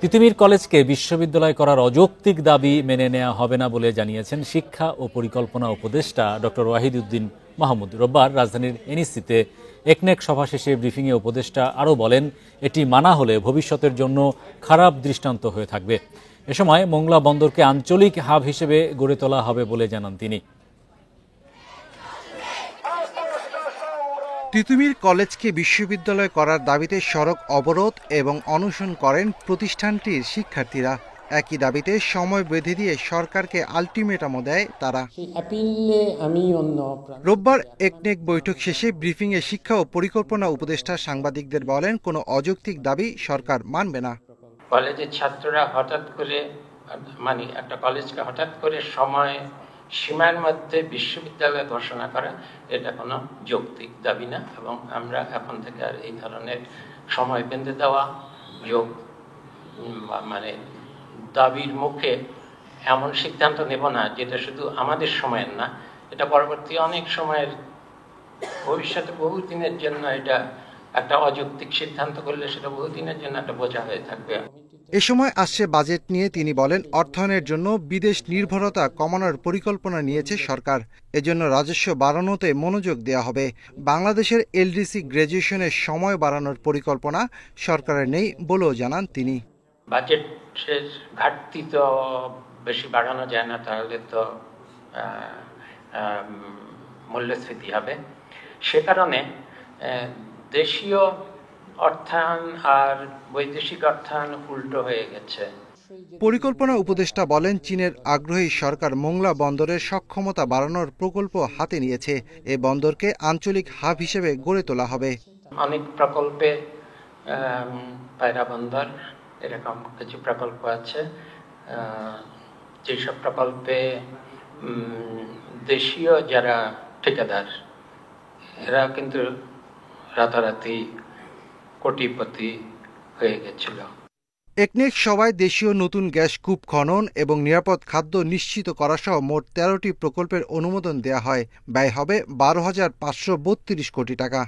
তিতুমীর কলেজকে বিশ্ববিদ্যালয় করার অযৌক্তিক দাবি মেনে নেওয়া হবে না বলে জানিয়েছেন শিক্ষা ও পরিকল্পনা উপদেষ্টা ডক্টর ওয়াহিদউদ্দিন মাহমুদ। রোববার রাজধানীর এনইসিতে একনেক সভা শেষে ব্রিফিংয়ে উপদেষ্টা আরও বলেন, এটি মানা হলে ভবিষ্যতের জন্য খারাপ দৃষ্টান্ত হয়ে থাকবে। এ সময় মোংলা বন্দরকে আঞ্চলিক হাব হিসেবে গড়ে তোলা হবে বলে জানান তিনি। তিতুমীর কলেজকে বিশ্ববিদ্যালয় করার দাবিতে সড়ক অবরোধ এবং অনশন করেন প্রতিষ্ঠানটির শিক্ষার্থীরা। একই দাবিতে সময় বেঁধে দিয়ে সরকারকে আলটিমেটামও দেয় তারা। রোববার একনেক বৈঠক শেষে ব্রিফিংয়ে শিক্ষা ও পরিকল্পনা উপদেষ্টা সাংবাদিকদের বলেন, কোনো অযৌক্তিক দাবি সরকার মানবে না। কলেজের ছাত্ররা হঠাৎ করে একটা কলেজকে হঠাৎ করে সময় সীমার মধ্যে বিশ্ববিদ্যালয় ঘোষণা করা, এটা কোনো যৌক্তিক দাবি না, এবং আমরা এখন থেকে আর এই ধরনের সময় বেঁধে দেওয়া দাবির মুখে এমন সিদ্ধান্ত নেব না যেটা শুধু আমাদের সময়ের না, এটা পরবর্তী অনেক সময়ের ভবিষ্যতে বহুদিনের জন্য এটা একটা অযৌক্তিক সিদ্ধান্ত করলে সেটা বহুদিনের জন্য একটা বোঝা হয়ে থাকবে। এ সময় আসছে বাজেট নিয়ে তিনি বলেন, অর্থায়নের জন্য বিদেশ নির্ভরতা কমানোর পরিকল্পনা নিয়েছে সরকার। এজন্য রাজস্ব বাড়ানোতে মনোযোগ দেওয়া হবে। বাংলাদেশের এলডিসি গ্র্যাজুয়েশনের সময় বাড়ানোর পরিকল্পনা সরকারের নেই বলেও জানান তিনি। বাজেটের ঘাটতি তো বেশি বাড়ানো যায় না, তাহলে তো মূল্যস্ফীতি হবে। সে কারণে দেশীয় অর্থায়ন আর বৈদেশিক অর্থায়ন উল্টো হয়ে গেছে। পরিকল্পনা উপদেষ্টা বলেন, চীনের আগ্রহী সরকার মোংলা বন্দরের সক্ষমতা বাড়ানোর প্রকল্প হাতে নিয়েছে। এ বন্দরকে আঞ্চলিক হাব হিসেবে গড়ে তোলা হবে। অনেক প্রকল্পে পায়রা বন্দর এরকম কিছু প্রকল্প আছে, যেসব প্রকল্পে দেশীয় যারা ঠিকাদার এরা কিন্তু রাতারাতি কোটিপতি হয়ে গেছিল। একনেক সভায় দেশীয় নতুন গ্যাস কূপ খনন এবং নিরাপদ খাদ্য নিশ্চিত করা সহ মোট ১৩টি প্রকল্পের অনুমোদন দেয়া হয়। ব্যয় হবে ১২,৫৩২ কোটি টাকা।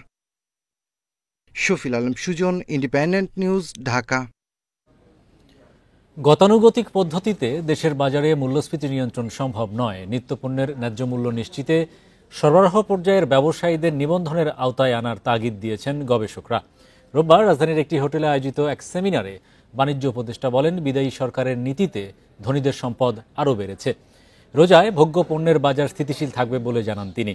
Shafil Alam Sujon, independent news, Dhaka. গতানুগতিক পদ্ধতিতে দেশের বাজারে মূল্যস্ফীতি নিয়ন্ত্রণ সম্ভব নয়। নিত্যপণ্যের ন্যায্য মূল্য নিশ্চিতে সরবরাহ পর্যায়ের ব্যবসায়ীদের নিবন্ধনের আওতায় আনার তাগিদ দিয়েছেন গবেষকরা। রোববার রাজধানীর একটি হোটেলে আয়োজিত এক সেমিনারে বাণিজ্য উপদেষ্টা বলেন, বিদায়ী সরকারের নীতিতে ধনীদের সম্পদ আরও বেড়েছে। রোজায় ভোগ্য পণ্যের বাজার স্থিতিশীল থাকবে বলে জানান তিনি।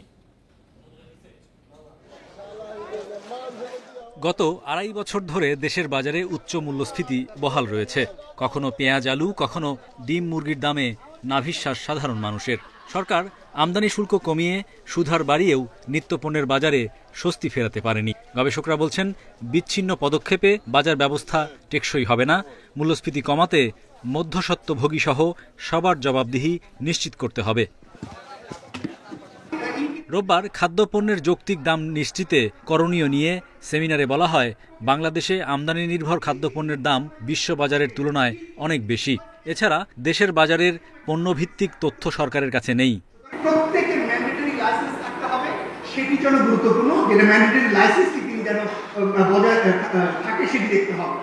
গত ২.৫ বছর ধরে দেশের বাজারে উচ্চ মূল্যস্ফীতি বহাল রয়েছে। কখনো পেঁয়াজ আলু, কখনো ডিম মুরগির দামে নাভিশ্বাস সাধারণ মানুষের। সরকার আমদানি শুল্ক কমিয়ে সুদহার বাড়িয়েও নিত্যপণ্যের বাজারে স্বস্তি ফেরাতে পারেনি। গবেষকরা বলছেন, বিচ্ছিন্ন পদক্ষেপে বাজার ব্যবস্থা টেকসই হবে না। মূল্যস্ফীতি কমাতে মধ্যস্বত্বভোগী সহ সবার জবাবদিহি নিশ্চিত করতে হবে। রোববার খাদ্যপণ্যের যৌক্তিক দাম নিশ্চিতে করণীয় নিয়ে সেমিনারে বলা হয়, বাংলাদেশে আমদানি নির্ভর খাদ্যপণ্যের দাম বিশ্ববাজারের তুলনায় অনেক বেশি। এছাড়া দেশের বাজারের পণ্যভিত্তিক তথ্য সরকারের কাছে নেই। প্রত্যেকের ম্যান্ডেটরি লাইসেন্স থাকতে হবে, সেটি জন্য গুরুত্বপূর্ণ। যেটা ম্যান্ডেটরি লাইসেন্সটি তিনি যেন বজায় থাকে সেটি দেখতে হবে।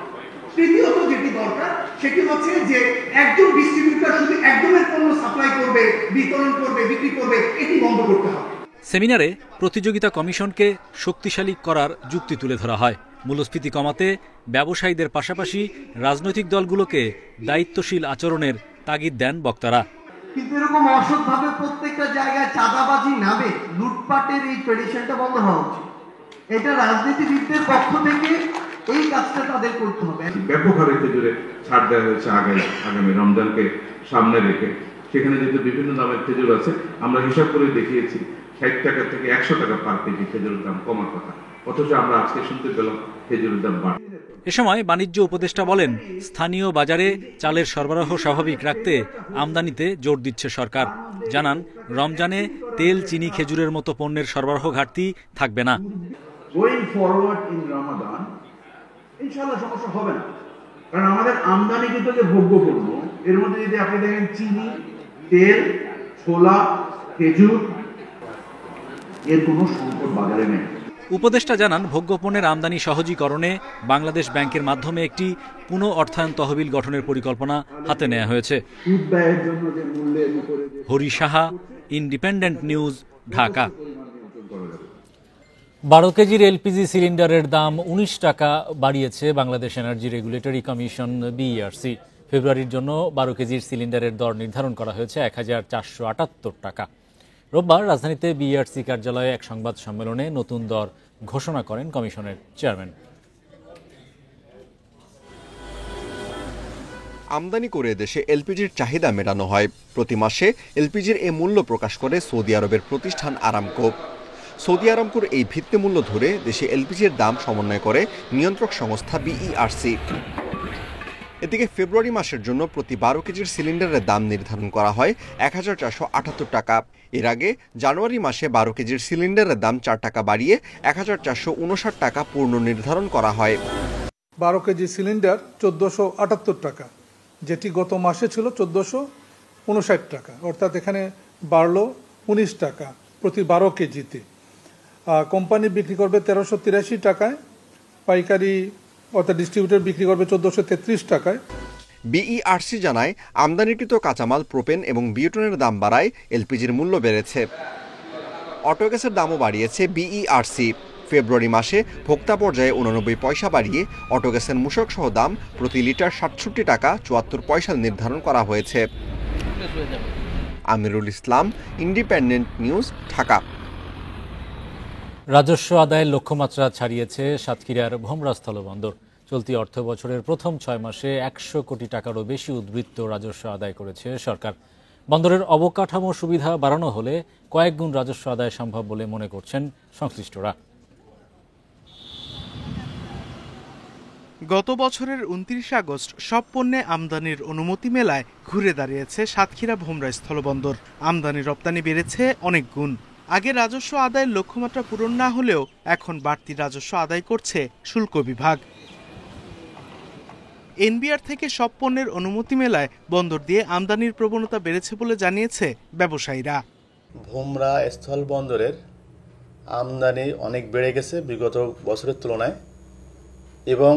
তৃতীয়ত যেটি দরকার সেটি হচ্ছে যে একজন ডিস্ট্রিবিউটর শুধু একজনের পণ্য সাপ্লাই করবে, বিতরণ করবে, বিক্রি করবে, এটি বন্ধ করতে হবে। সেমিনারে প্রতিযোগিতা কমিশনকে শক্তিশালী করার যুক্তি তুলে ধরা হয়। মূল্যস্ফীতি কমাতে ব্যবসায়ীদের পাশাপাশি রাজনৈতিক দলগুলোকে দায়িত্বশীল আচরণের তাগিদ দেন বক্তারা। কিন্তু এরকম অসৎভাবে প্রত্যেকটা জায়গায় চাঁদাবাজি নামে লুটপাটের এই ট্রেডিশনটা বন্ধ হওয়া উচিত। এটা রাজনীতিবিদদের পক্ষ থেকে এই কাজটা তাদের করতে হবে। ব্যাপক হারে খেজুরে ছাড় দেওয়া হয়েছে আগামী রমজানকে সামনে রেখে। সেখানে যেহেতু বিভিন্ন দামের খেজুর আছে, আমরা হিসাব করে দেখিয়েছি ৬০ টাকা থেকে ১০০ টাকা পার কেজি খেজুরের দাম কমার কথা, অথচ আমরা আজকে শুনতে পেলাম খেজুরের দাম বাড়ে। এ সময় বাণিজ্য উপদেষ্টা বলেন, স্থানীয় বাজারে চালের সরবরাহ স্বাভাবিক রাখতে আমদানিতে জোর দিচ্ছে সরকার। জানান, রমজানে তেল, চিনি, খেজুরের মতো পণ্যের সরবরাহ ঘাটতি থাকবে না। গোয়িং ফরওয়ার্ড ইন রমাদান ইনশাআল্লাহ সমস্যা হবে না, কারণ আমাদের আমদানি কিন্তু যে ভোগ্য পণ্য, এর মধ্যে যদি আপনি দেখেন চিনি, তেল, ছোলা, খেজুর, এর কোনো সংকট বাজারে নেই। উপদেষ্টা জানান, ভোগ্যপণ্যের আমদানি সহজীকরণে বাংলাদেশ ব্যাংকের মাধ্যমে একটি পুনঃ অর্থায়ন তহবিল গঠনের পরিকল্পনা হাতে নেওয়া হয়েছে। Hari Saha, independent news, Dhaka. 12 কেজির এলপিজি সিলিন্ডারের দাম 19 টাকা বাড়িয়েছে Bangladesh energy regulatory commission BERC. ফেব্রুয়ারির জন্য 12 কেজির সিলিন্ডারের দর নির্ধারণ করা হয়েছে 1478 টাকা। রোববার রাজধানীতে বিইআরসি কার্যালয়ে এক সংবাদ সম্মেলনে নতুন দর ঘোষণা করেন কমিশনের চেয়ারম্যান। আমদানি করে দেশে এলপিজির চাহিদা মেটানো হয়। প্রতি মাসে এলপিজির এ মূল্য প্রকাশ করে সৌদি আরবের প্রতিষ্ঠান আরামকো। সৌদি আরামকোর এই ভিত্তিমূল্য ধরে দেশে এলপিজির দাম সমন্বয় করে নিয়ন্ত্রক সংস্থা বিইআরসি। এদিকে ফেব্রুয়ারি মাসের জন্য প্রতি 12 কেজির সিলিন্ডারের দাম নির্ধারণ করা হয় 1478 টাকা। এর আগে জানুয়ারি মাসে 12 কেজির সিলিন্ডারের দাম 4 টাকা বাড়িয়ে 1459 টাকা পূর্ণ নির্ধারণ করা হয়। 12 কেজি সিলিন্ডার 1478 টাকা, যেটি গত মাসে ছিল 1459 টাকা, অর্থাৎ এখানে বাড়লো 19 টাকা প্রতি 12 কেজিতে। কোম্পানি বিক্রি করবে 1383 টাকায়, পাইকারি অর্থাৎ ডিস্ট্রিবিউটর বিক্রি করবে 1433 টাকায়। বিইআরসি জানায়, আমদানিকৃত কাঁচামাল প্রোপেন এবং বিউটেনের দাম বাড়ায় এলপিজির মূল্য বেড়েছে। অটোগ্যাসের দামও বাড়িয়েছে বিইআরসি। ফেব্রুয়ারি মাসে ভোক্তা পর্যায়ে 89 পয়সা বাড়িয়ে অটোগ্যাসের মূসক সহ দাম প্রতি লিটার 67 টাকা 74 পয়সা নির্ধারণ করা হয়েছে। Amirul Islam, independent news, Dhaka. রাজস্ব আদায়ের লক্ষ্যমাত্রা ছাড়িয়েছে সাতক্ষীরার ভোমরা স্থলবন্দর। চলতি অর্থ বছরের প্রথম 6 মাসে 100 কোটি টাকারও বেশি উদ্বৃত্ত রাজস্ব আদায় করেছে সরকার। বন্দরের অবকাঠামো সুবিধা বাড়ানো হলে কয়েক গুণ রাজস্ব আদায় সম্ভব বলে মনে করছেন সংশ্লিষ্টরা। গত বছরের 29 আগস্ট সব পণ্যে আমদানির অনুমতি মেলায় ঘুরে দাঁড়িয়েছে সাতক্ষীরা ভোমরা স্থলবন্দর। আমদানি রপ্তানি বেড়েছে অনেক গুণ। আগে রাজস্ব আদায়ের লক্ষ্যমাত্রা পূরণ না হলেও এখন বাড়তি রাজস্ব আদায় করছে শুল্ক বিভাগ। এনবিআর থেকে সব পণ্যের অনুমতি মেলায় বন্দর দিয়ে আমদানির প্রবণতা বেড়েছে বলে জানিয়েছে ব্যবসায়ীরা। ভোমরা স্থল বন্দরের আমদানি অনেক বেড়ে গেছে বিগত বছরের তুলনায়, এবং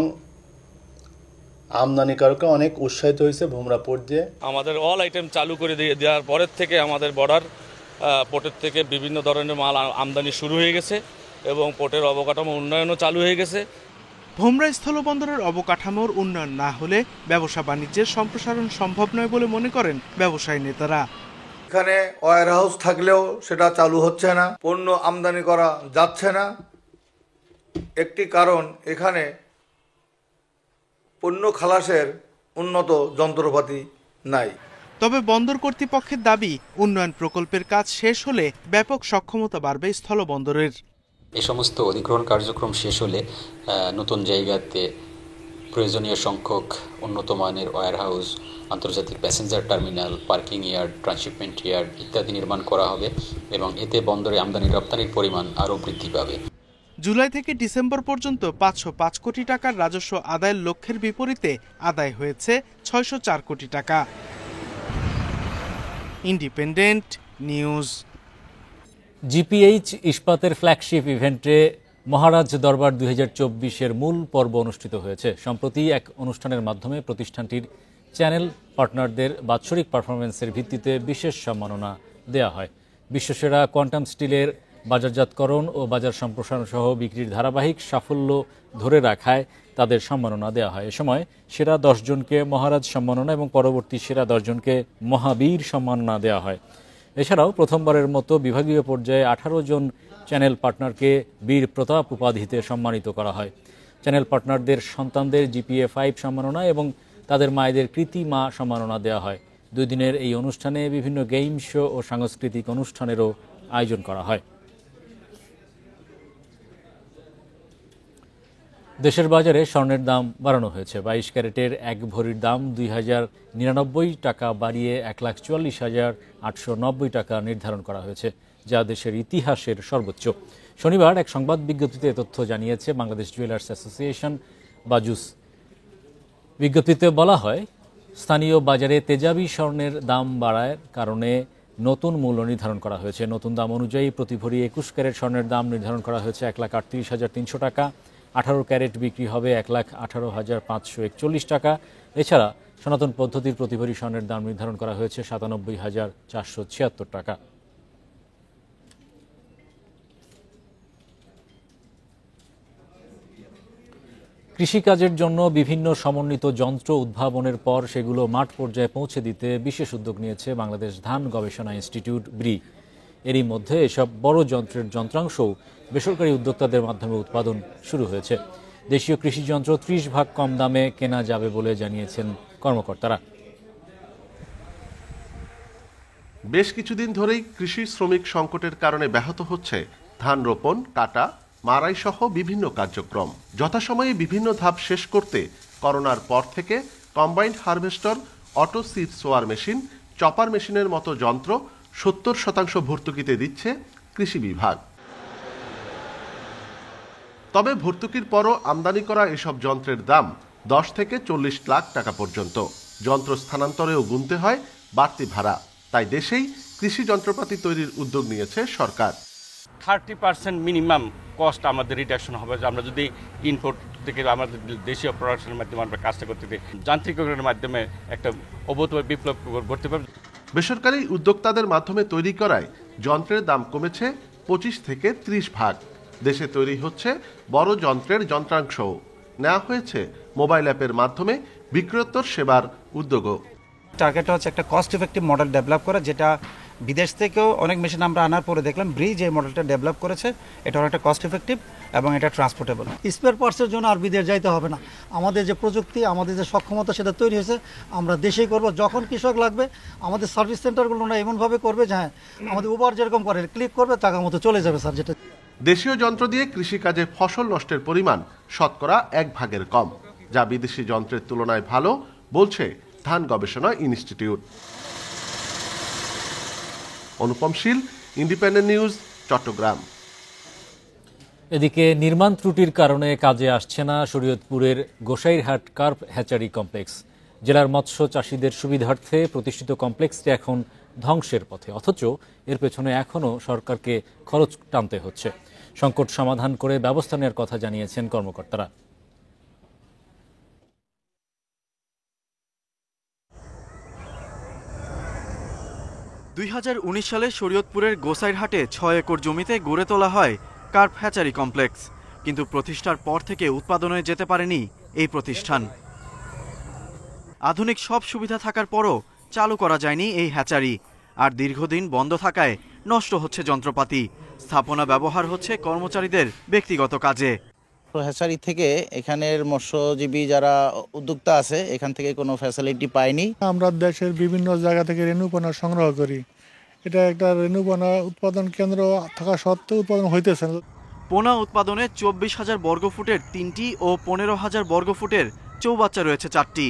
আমদানিকারকরা অনেক উৎসাহিত হয়েছে ভোমরা পোর্ট দিয়ে। আমাদের অল আইটেম চালু করে দেওয়ার পরের থেকে আমাদের বর্ডার পোর্টের থেকে বিভিন্ন ধরনের মাল আমদানি শুরু হয়ে গেছে এবং পোর্টের অবকাঠামো উন্নয়নও চালু হয়ে গেছে। ভোমরা স্থলবন্দরের অবকাঠামোর উন্নয়ন না হলে ব্যবসা বাণিজ্যের সম্প্রসারণ সম্ভব নয় বলে মনে করেন ব্যবসায়ী নেতারা। এখানে ওয়্যার হাউস থাকলেও সেটা চালু হচ্ছে না, পণ্য আমদানি করা যাচ্ছে না। একটি কারণ, এখানে পণ্য খালাসের উন্নত যন্ত্রপাতি নাই। তবে বন্দর কর্তৃপক্ষের দাবি, উন্নয়ন প্রকল্পের কাজ শেষ হলে ব্যাপক সক্ষমতা বাড়বে স্থলবন্দরের। এই সমস্ত অধিগ্রহণ কার্যক্রম শেষ হলে নতুন জায়গাতে প্রয়োজনীয় সংখ্যক উন্নত মানের ওয়্যার হাউস, আন্তর্জাতিক passenger terminal, parking yard, transshipment yard ইত্যাদি নির্মাণ করা হবে এবং এতে বন্দরে আমদানি রপ্তানির পরিমাণ আরও বৃদ্ধি পাবে। জুলাই থেকে ডিসেম্বর পর্যন্ত 505 কোটি টাকার রাজস্ব আদায়ের লক্ষ্যের বিপরীতে আদায় হয়েছে 604 কোটি টাকা। Independent news. জিপিএইচ ইস্পাতের ফ্ল্যাগশিপ ইভেন্টে মহারাজ দরবার 2024-এর মূল পর্ব অনুষ্ঠিত হয়েছে। সম্প্রতি এক অনুষ্ঠানের মাধ্যমে প্রতিষ্ঠানটির চ্যানেল পার্টনারদের বাৎসরিক পারফরমেন্সের ভিত্তিতে বিশেষ সম্মাননা দেয়া হয়। বিশ্বসেরা কোয়ান্টাম স্টিলের বাজারজাতকরণ ও বাজার সম্প্রসারণ সহ বিক্রির ধারাবাহিক সাফল্য ধরে রাখায় তাদের সম্মাননা দেওয়া হয়। এ সময় সেরা 10 জনকে মহারাজ সম্মাননা এবং পরবর্তী সেরা 10 জনকে মহাবীর সম্মাননা দেওয়া হয়। এছাড়াও প্রথমবারের মতো বিভাগীয় পর্যায়ে 18 জন চ্যানেল পার্টনারকে বীর প্রতাপ উপাধিতে সম্মানিত করা হয়। চ্যানেল পার্টনারদের সন্তানদের জিপিএ 5 সম্মাননা এবং তাদের মায়েদের কৃতি মা সম্মাননা দেওয়া হয়। 2 দিনের এই অনুষ্ঠানে বিভিন্ন গেম শো ও সাংস্কৃতিক অনুষ্ঠানেরও আয়োজন করা হয়। দেশের বাজারে স্বর্ণের দাম বাড়ানো হয়েছে। 22 ক্যারেটের 1 ভরির দাম 2099 টাকা বাড়িয়ে 1,44,890 টাকা নির্ধারণ করা হয়েছে, যা দেশের ইতিহাসের সর্বোচ্চ। শনিবার এক সংবাদ বিজ্ঞপ্তিতে এ তথ্য জানিয়েছে বাংলাদেশ জুয়েলার্স অ্যাসোসিয়েশন বাজুস। বিজ্ঞপ্তিতে বলা হয়, স্থানীয় বাজারে তেজাবি স্বর্ণের দাম বাড়ার কারণে নতুন মূল্য নির্ধারণ করা হয়েছে। নতুন দাম অনুযায়ী প্রতি ভরি 21 ক্যারেট স্বর্ণের দাম নির্ধারণ করা হয়েছে 1,38,300 টাকা। 18 ক্যারেট বিক্রি হবে 1,18,541 টাকা। এছাড়া সনাতন পদ্ধতির প্রতি ভরি স্বর্ণের দাম নির্ধারণ করা হয়েছে 97,476 টাকা। কৃষিকাজের জন্য বিভিন্ন সমন্বিত যন্ত্র উদ্ভাবনের পর সেগুলো মাঠ পর্যায়ে পৌঁছে দিতে বিশেষ উদ্যোগ নিয়েছে বাংলাদেশ ধান গবেষণা ইনস্টিটিউট ব্রি। এরই মধ্যে এসব বড় যন্ত্রের যন্ত্রাংশও বেসরকারি উদ্যোক্তাদের মাধ্যমে উৎপাদন শুরু হয়েছে। দেশীয় কৃষি যন্ত্র 30 ভাগ কম দামে কেনা যাবে বলে জানিয়েছেন কর্মকর্তারা। বেশ কিছুদিন ধরেই কৃষি শ্রমিক সংকটের কারণে ব্যাহত হচ্ছে ধান রোপণ, কাটা, মারাই সহ বিভিন্ন কার্যক্রম। যথাসময়ে বিভিন্ন ধাপ শেষ করতে করোনার পর থেকে কম্বাইন্ড হারভেস্টর, অটো সিড সোয়ার মেশিন, চপার মেশিনের মতো যন্ত্র 70% ভর্তুকিতে দিচ্ছে কৃষি বিভাগ। তবে ভর্তুকির পরও আমদানি করা এসব যন্ত্রের দাম 10 থেকে 40 লাখ টাকা পর্যন্ত। যন্ত্র স্থানান্তরেও গুনতে হয় বাড়তি ভাড়া। তাই দেশেই কৃষি যন্ত্রপাতি তৈরির উদ্যোগ নিয়েছে সরকার। 30% মিনিমাম কস্ট আমাদের রিডাকশন হবে আমরা যদি ইনপুট থেকে আমাদের দেশীয় প্রোডাকশনের মাধ্যমে আমরা কাজটা করতে দিই। যান্ত্রিকরণের মাধ্যমে একটা অভূতপূর্ব বিপ্লব করতে পারবে। বেসরকারি উদ্যোক্তাদের মাধ্যমে তৈরি করায় যন্ত্রের দাম কমেছে 25 থেকে 30 ভাগ। দেশে তৈরি হচ্ছে বড় যন্ত্রের যন্ত্রাংশও। নেওয়া হয়েছে মোবাইল অ্যাপের মাধ্যমে বিক্রয়োত্তর সেবার উদ্যোগও। টার্গেট হচ্ছে একটা কস্ট ইফেক্টিভ মডেল ডেভেলপ করা, যেটা বিদেশ থেকেও অনেক মেশিন আমরা আনার পরে দেখলাম ব্রি যে মডেলটা ডেভেলপ করেছে এটা অনেকটা কস্ট ইফেক্টিভ এবং এটা ট্রান্সপোর্টেবল। স্পেয়ার পার্টসের জন্য আর বিদেশ যাইতে হবে না। আমাদের যে প্রযুক্তি, আমাদের যে সক্ষমতা সেটা তৈরি হয়েছে, আমরা দেশেই করব। যখন কৃষক লাগবে আমাদের সার্ভিস সেন্টারগুলো না এমনভাবে করবে যে হ্যাঁ আমাদের উবার যেরকম করে ক্লিক করবে টাকা মতো চলে যাবে স্যার। যেটা দেশীয় যন্ত্র দিয়ে কৃষিকাজে ফসল নষ্টের পরিমাণ শতকরা 1 ভাগের কম, যা বিদেশি যন্ত্রের তুলনায় ভালো বলছে ধান গবেষণা ইনস্টিটিউট। অনুপম শীল, ইন্ডিপেন্ডেন্ট নিউজ, চট্টগ্রাম। এদিকে নির্মাণ ত্রুটির কারণে কাজে আসছে না শরীয়তপুরের গোসাইরহাট কার্প হ্যাচারি কমপ্লেক্স। জেলার মৎস্য চাষিদের সুবিধার্থে প্রতিষ্ঠিত কমপ্লেক্সটি এখন ধ্বংসের পথে, অথচ এর পেছনে এখনও সরকারকে খরচ টানতে হচ্ছে। সংকট সমাধান করে ব্যবস্থা নেওয়ার কথা জানিয়েছেন কর্মকর্তারা। 2019 সালে শরীয়তপুরের গোসাইরহাটে 6 একর জমিতে গড়ে তোলা হয় কার্প হ্যাচারি কমপ্লেক্স, কিন্তু প্রতিষ্ঠার পর থেকে উৎপাদনে যেতে পারেনি এই প্রতিষ্ঠান। আধুনিক সব সুবিধা থাকার পরও চালু করা যায়নি এই হ্যাচারি, আর দীর্ঘদিন বন্ধ থাকায় নষ্ট হচ্ছে যন্ত্রপাতি। স্থাপনা ব্যবহার হচ্ছে কর্মচারীদের ব্যক্তিগত কাজে। হ্যাচারি থেকে এখানের মৎস্যজীবী যারা উদ্যোক্তা আছে এখান থেকে কোনো ফ্যাসিলিটি পায়নি। আমরা দেশের বিভিন্ন জায়গা থেকে রেণুপোনা সংগ্রহ করি। এটা একটা রেণুপোনা উৎপাদন কেন্দ্র থাকা সত্ত্বেও উৎপাদন হইতেছে না। পোনা উৎপাদনে 24,000 বর্গফুটের 3টি ও 15,000 বর্গফুটের চৌবাচ্চা রয়েছে 4টি।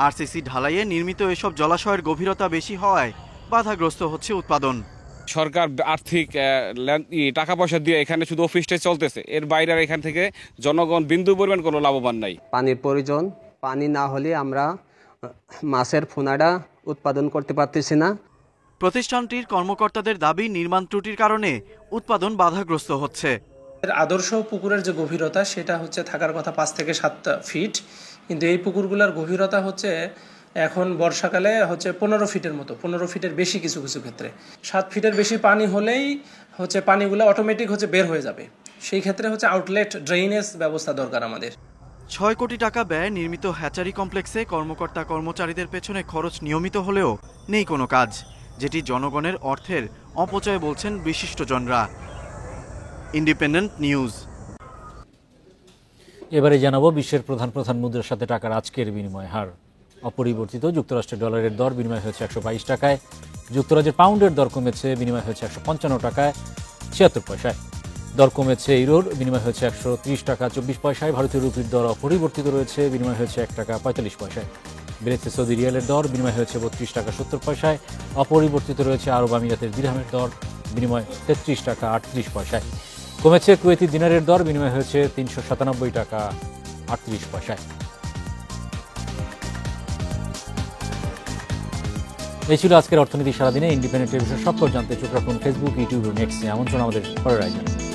আরসিসি ঢালাইয়ে নির্মিত এসব জলাশয়ের গভীরতা বেশি হওয়ায় বাধাগ্রস্ত হচ্ছে উৎপাদন। সরকার আর্থিক টাকা পয়সা দিয়ে এখানে শুধু অফিসটাই চলতেছে, এর বাইরে এখান থেকে জনগণ বিন্দু পরিমাণ কোনো লাভবান নাই। পানির প্রয়োজন, পানি না হলে আমরা মাছের পোনাটা উৎপাদন করতে পারতেছি না। প্রতিষ্ঠানটির কর্মকর্তাদের দাবি নির্মাণ ত্রুটির কারণে উৎপাদন বাধাগ্রস্ত হচ্ছে। আদর্শ পুকুরের যে গভীরতা সেটা হচ্ছে থাকার কথা 5 থেকে 7 ফিট, কিন্তু এই পুকুরগুলোর গভীরতা হচ্ছে এখন বর্ষাকালে হচ্ছে 15 ফিটের মতো, 15 ফিটের বেশি কিছু কিছু ক্ষেত্রে। 7 ফিটের বেশি পানি হলেই হচ্ছে পানিগুলো অটোমেটিক হচ্ছে বের হয়ে যাবে। সেই ক্ষেত্রে হচ্ছে আউটলেট ড্রেনেজ ব্যবস্থা দরকার আমাদের। 6 কোটি টাকা ব্যয়ে নির্মিত হ্যাচারি কমপ্লেক্সে কর্মকর্তা কর্মচারীদের পেছনে খরচ নিয়মিত হলেও নেই কোনো কাজ, যেটি জনগণের অর্থের অপচয় বলছেন বিশিষ্টজনরা। Independent news. এবারে জানাবো বিশ্বের প্রধান মুদ্রার সাথে টাকার আজকের বিনিময় হার। অপরিবর্তিত যুক্তরাষ্ট্রের ডলারের দর বিনিময় হয়েছে 122 টাকায়, যুক্তরাজ্যের পাউন্ডের দর কমেছে, বিনিময় হয়েছে 155 টাকায় 76 পয়সায়। দর কমেছে ইউরোর, বিনিময় হয়েছে 130 টাকা 24 পয়সায়। ভারতীয় রুপির দর অপরিবর্তিত রয়েছে, বিনিময় হয়েছে 1 টাকা 45 পয়সায়। বেড়েছে সৌদি রিয়ালের দর, বিনিময় হয়েছে 32 টাকা 70 পয়সায়। অপরিবর্তিত রয়েছে আরব আমিরাতের দিরহামের দর, বিনিময় 33 টাকা 38 পয়সায়। কমেছে কুয়েতি দিনারের দর, বিনিময় হয়েছে 397 টাকা 38 পয়সায়। এই ছিল আজকের অর্থনীতি সারাদিনে। ইন্ডিপেন্ডেন্ট টেলিভিশন সব জানতে চোখ রাখুন ফেসবুক, ইউটিউব ও নেক্সটে। আমন্ত্রণ আমাদের পরের আয়োজনে।